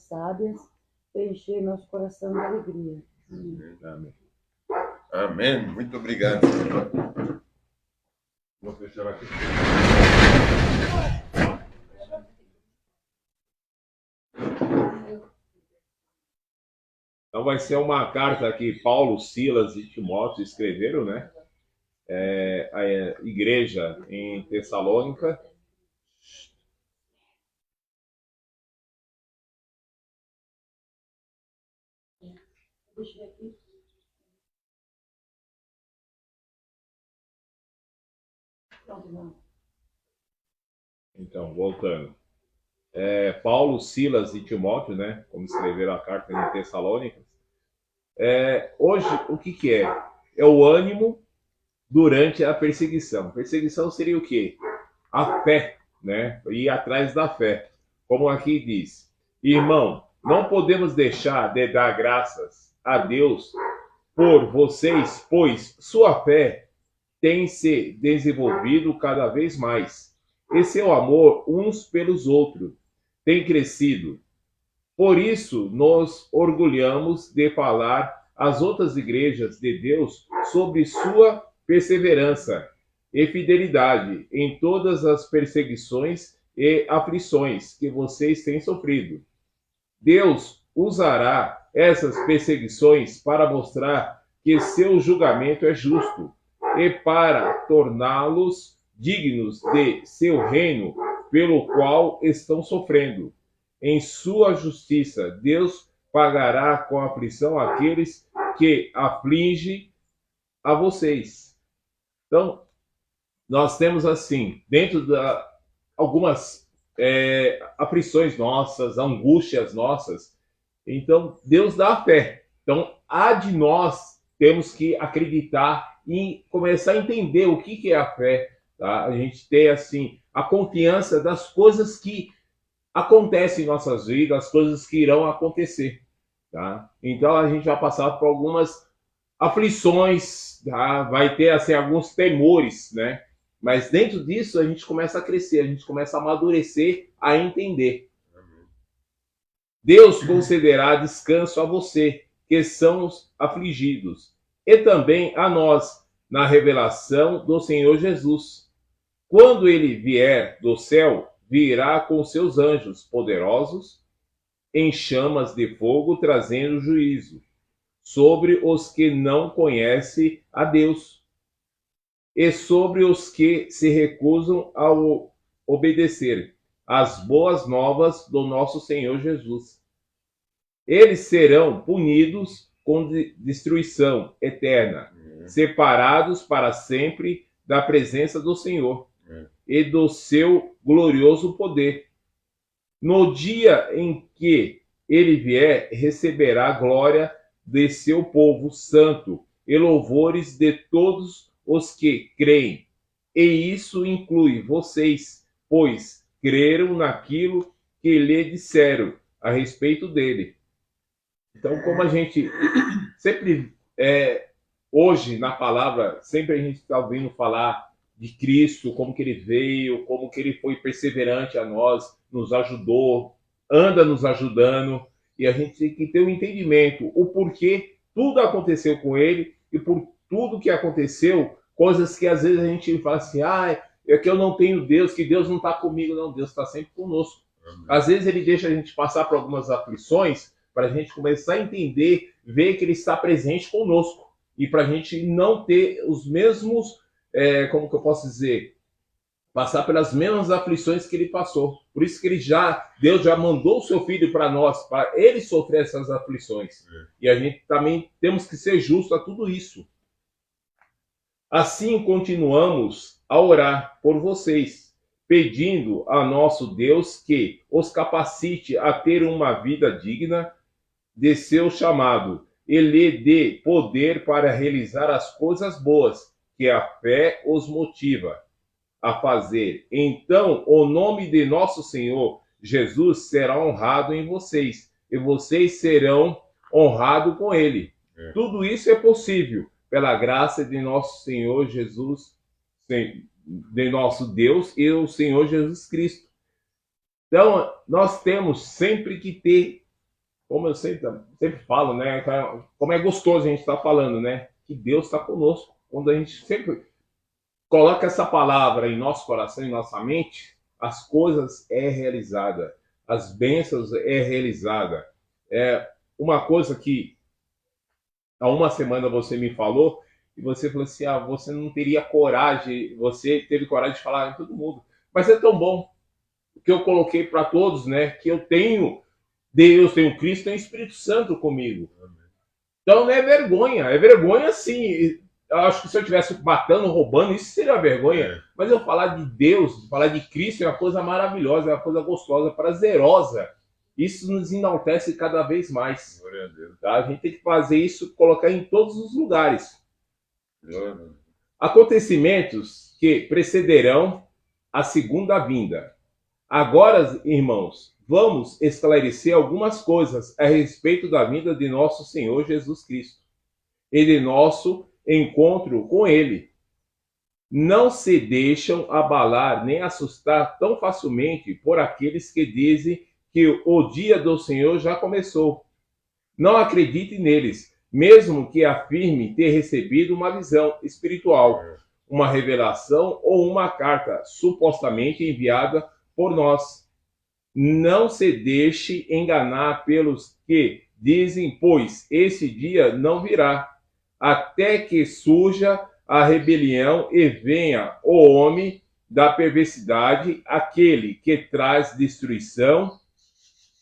sábias, preencher nosso coração de alegria. Amém. Amém. Amém. Muito obrigado. Vou fechar aqui. Então vai ser uma carta que Paulo, Silas e Timóteo escreveram, né? A igreja em Tessalônica. Deixa eu ver aqui. Então, voltando. Paulo, Silas e Timóteo, né? Como escreveram a carta em Tessalônica. Hoje, o que é? É o ânimo durante a perseguição. Perseguição seria o quê? A fé, né? Ir atrás da fé. Como aqui diz: irmão, não podemos deixar de dar graças a Deus por vocês, pois sua fé tem se desenvolvido cada vez mais. E seu amor uns pelos outros tem crescido. Por isso, nos orgulhamos de falar às outras igrejas de Deus sobre sua perseverança e fidelidade em todas as perseguições e aflições que vocês têm sofrido. Deus usará essas perseguições para mostrar que seu julgamento é justo e para torná-los dignos de seu reino, pelo qual estão sofrendo. Em sua justiça, Deus pagará com aflição aqueles que afligem a vocês. Então, nós temos assim, dentro da algumas aflições nossas, angústias nossas. Então, Deus dá a fé. Então, há de nós temos que acreditar e começar a entender o que é a fé. Tá? A gente ter assim a confiança das coisas que acontecem em nossas vidas, as coisas que irão acontecer. Tá? Então, a gente vai passar por algumas aflições, tá? Vai ter assim, alguns temores, né? Mas dentro disso a gente começa a crescer, a gente começa a amadurecer, a entender. Deus concederá descanso a você, que são os afligidos, e também a nós, na revelação do Senhor Jesus. Quando ele vier do céu, virá com seus anjos poderosos, em chamas de fogo, trazendo juízo sobre os que não conhecem a Deus e sobre os que se recusam a obedecer às boas novas do nosso Senhor Jesus. Eles serão punidos com destruição eterna, separados para sempre da presença do Senhor e do seu glorioso poder. No dia em que ele vier, receberá glória de seu povo santo e louvores de todos os que creem. E isso inclui vocês, pois creram naquilo que lhe disseram a respeito dele. Então, como a gente sempre, hoje na palavra, sempre a gente está ouvindo falar de Cristo, como que ele veio, como que ele foi perseverante a nós, nos ajudou, anda nos ajudando, e a gente tem que ter um entendimento, o porquê tudo aconteceu com ele, e por tudo que aconteceu, coisas que às vezes a gente fala assim, é que eu não tenho Deus, que Deus não está comigo. Não, Deus está sempre conosco. Às vezes ele deixa a gente passar por algumas aflições, para a gente começar a entender, ver que ele está presente conosco, e para a gente não ter os mesmos, como que eu posso dizer, passar pelas mesmas aflições que ele passou. Por isso que Deus já mandou o seu filho para nós, para ele sofrer essas aflições. E a gente também temos que ser justo a tudo isso. Assim continuamos a orar por vocês, pedindo a nosso Deus que os capacite a ter uma vida digna de seu chamado e lhe dê poder para realizar as coisas boas que a fé os motiva a fazer. Então, o nome de nosso Senhor Jesus será honrado em vocês, e vocês serão honrados com ele. Tudo isso é possível pela graça de nosso Senhor Jesus, de nosso Deus e o Senhor Jesus Cristo. Então, nós temos sempre que ter como eu sempre falo, né? Como é gostoso a gente estar falando, né? Que Deus está conosco. Quando a gente sempre coloca essa palavra em nosso coração, em nossa mente, as coisas é realizada, as bênçãos é realizada. É uma coisa que há uma semana você me falou, e você falou assim, você não teria coragem, você teve coragem de falar em todo mundo. Mas é tão bom que eu coloquei para todos, né, que eu tenho Deus, tenho Cristo, tenho Espírito Santo comigo. Então não é vergonha sim. Eu acho que se eu estivesse matando, roubando, isso seria vergonha. Mas eu falar de Deus, falar de Cristo é uma coisa maravilhosa, é uma coisa gostosa, prazerosa. Isso nos enaltece cada vez mais. Glória a Deus. Tá? A gente tem que fazer isso, colocar em todos os lugares. Glória a Deus. Acontecimentos que precederão a segunda vinda. Agora, irmãos, vamos esclarecer algumas coisas a respeito da vinda de nosso Senhor Jesus Cristo e de nosso encontro com Ele. Não se deixam abalar nem assustar tão facilmente por aqueles que dizem que o dia do Senhor já começou. Não acredite neles, mesmo que afirme ter recebido uma visão espiritual, uma revelação ou uma carta supostamente enviada por nós. Não se deixe enganar pelos que dizem, pois esse dia não virá, até que surja a rebelião e venha o homem da perversidade, aquele que traz destruição.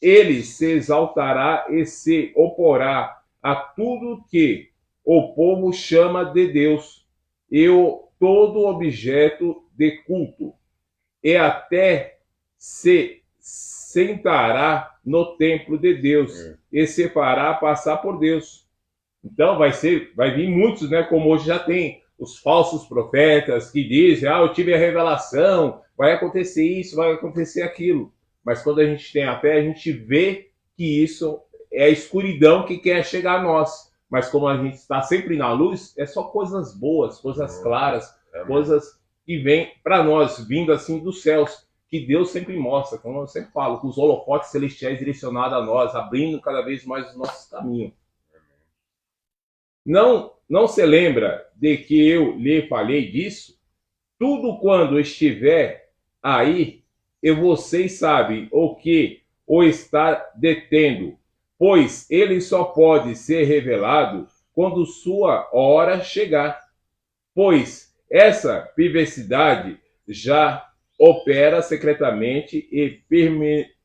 Ele se exaltará e se oporá a tudo que o povo chama de Deus e todo objeto de culto, e até se sentará no templo de Deus e se fará passar por Deus. Então vai vir muitos, né, como hoje já tem os falsos profetas que dizem, eu tive a revelação, vai acontecer isso, vai acontecer aquilo. Mas quando a gente tem a fé, a gente vê que isso é a escuridão que quer chegar a nós. Mas como a gente está sempre na luz, é só coisas boas, coisas claras, coisas que vêm para nós, vindo assim dos céus, que Deus sempre mostra, como eu sempre falo, com os holofotes celestiais direcionados a nós, abrindo cada vez mais os nossos caminhos. Não se lembra de que eu lhe falei disso? Tudo quando estiver aí, e vocês sabem o que o está detendo, pois ele só pode ser revelado quando sua hora chegar. Pois essa perversidade já opera secretamente e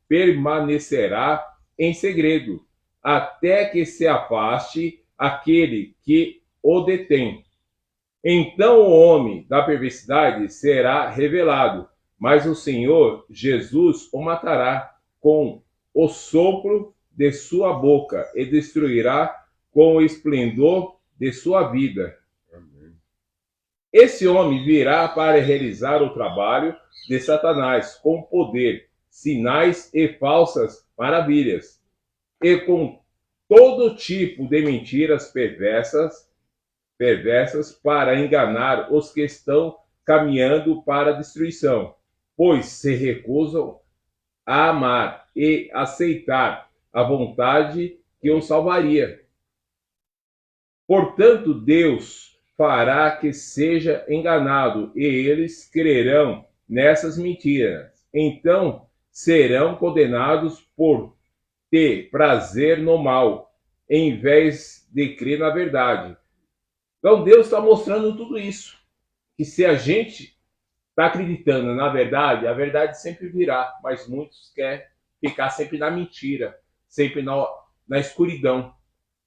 permanecerá em segredo, até que se afaste aquele que o detém. Então o homem da perversidade será revelado, mas o Senhor Jesus o matará com o sopro de sua boca e destruirá com o esplendor de sua vida. Esse homem virá para realizar o trabalho de Satanás com poder, sinais e falsas maravilhas, e com todo tipo de mentiras perversas para enganar os que estão caminhando para a destruição, pois se recusam a amar e aceitar a vontade que os salvaria. Portanto, Deus fará que seja enganado e eles crerão nessas mentiras. Então serão condenados por ter prazer no mal, em vez de crer na verdade. Então Deus está mostrando tudo isso. Que se a gente está acreditando na verdade, a verdade sempre virá, mas muitos querem ficar sempre na mentira, sempre na escuridão.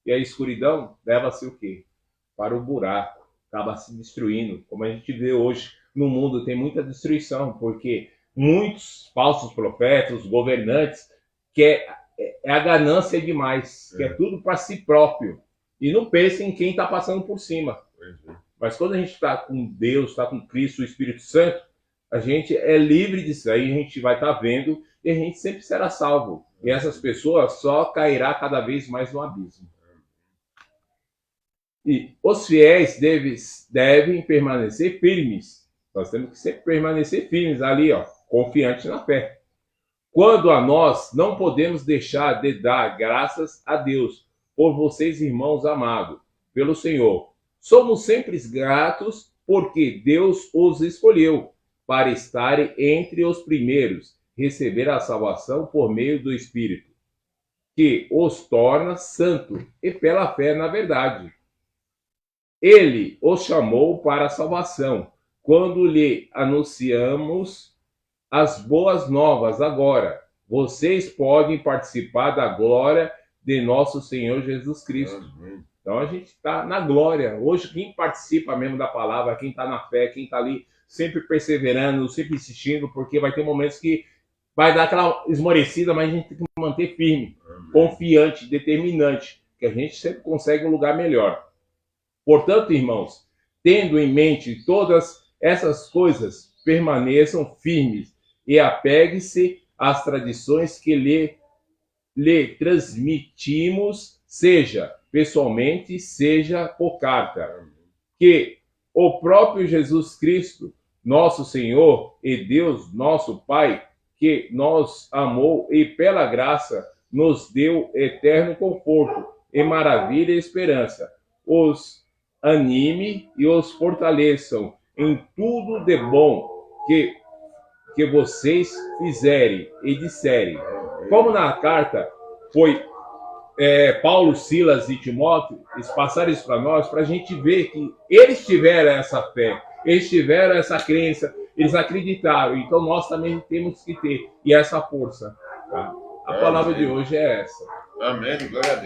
E a escuridão leva-se o quê? Para o buraco, acaba se destruindo. Como a gente vê hoje no mundo, tem muita destruição, porque muitos falsos profetas, governantes, quer a ganância demais, quer tudo para si próprio. E não pensa em quem está passando por cima. Mas quando a gente está com Deus, está com Cristo, o Espírito Santo, a gente é livre disso aí, a gente vai estar vendo e a gente sempre será salvo. E essas pessoas só cairá cada vez mais no abismo. E os fiéis devem permanecer firmes. Nós temos que sempre permanecer firmes ali, confiantes na fé. Quando a nós não podemos deixar de dar graças a Deus por vocês, irmãos amados, pelo Senhor. Somos sempre gratos porque Deus os escolheu para estarem entre os primeiros, receber a salvação por meio do Espírito, que os torna santo e pela fé na verdade. Ele os chamou para a salvação, quando lhe anunciamos as boas novas agora. Vocês podem participar da glória de nosso Senhor Jesus Cristo. Amém. Então a gente está na glória. Hoje quem participa mesmo da palavra, quem está na fé, quem está ali sempre perseverando, sempre insistindo, porque vai ter momentos que vai dar aquela esmorecida, mas a gente tem que manter firme, confiante, determinante, que a gente sempre consegue um lugar melhor. Portanto, irmãos, tendo em mente todas essas coisas, permaneçam firmes e apegue-se às tradições que lhe transmitimos, seja pessoalmente, seja por carta. Que o próprio Jesus Cristo, nosso Senhor e Deus, nosso Pai, que nos amou e pela graça nos deu eterno conforto e maravilha e esperança, os anime e os fortaleçam em tudo de bom que vocês fizerem e disserem. Como na carta foi Paulo, Silas e Timóteo, eles passaram isso para nós, para a gente ver que eles tiveram essa fé, eles tiveram essa crença, eles acreditaram, então nós também temos que ter, e essa força. Tá? A palavra de hoje é essa. Amém, glória a Deus.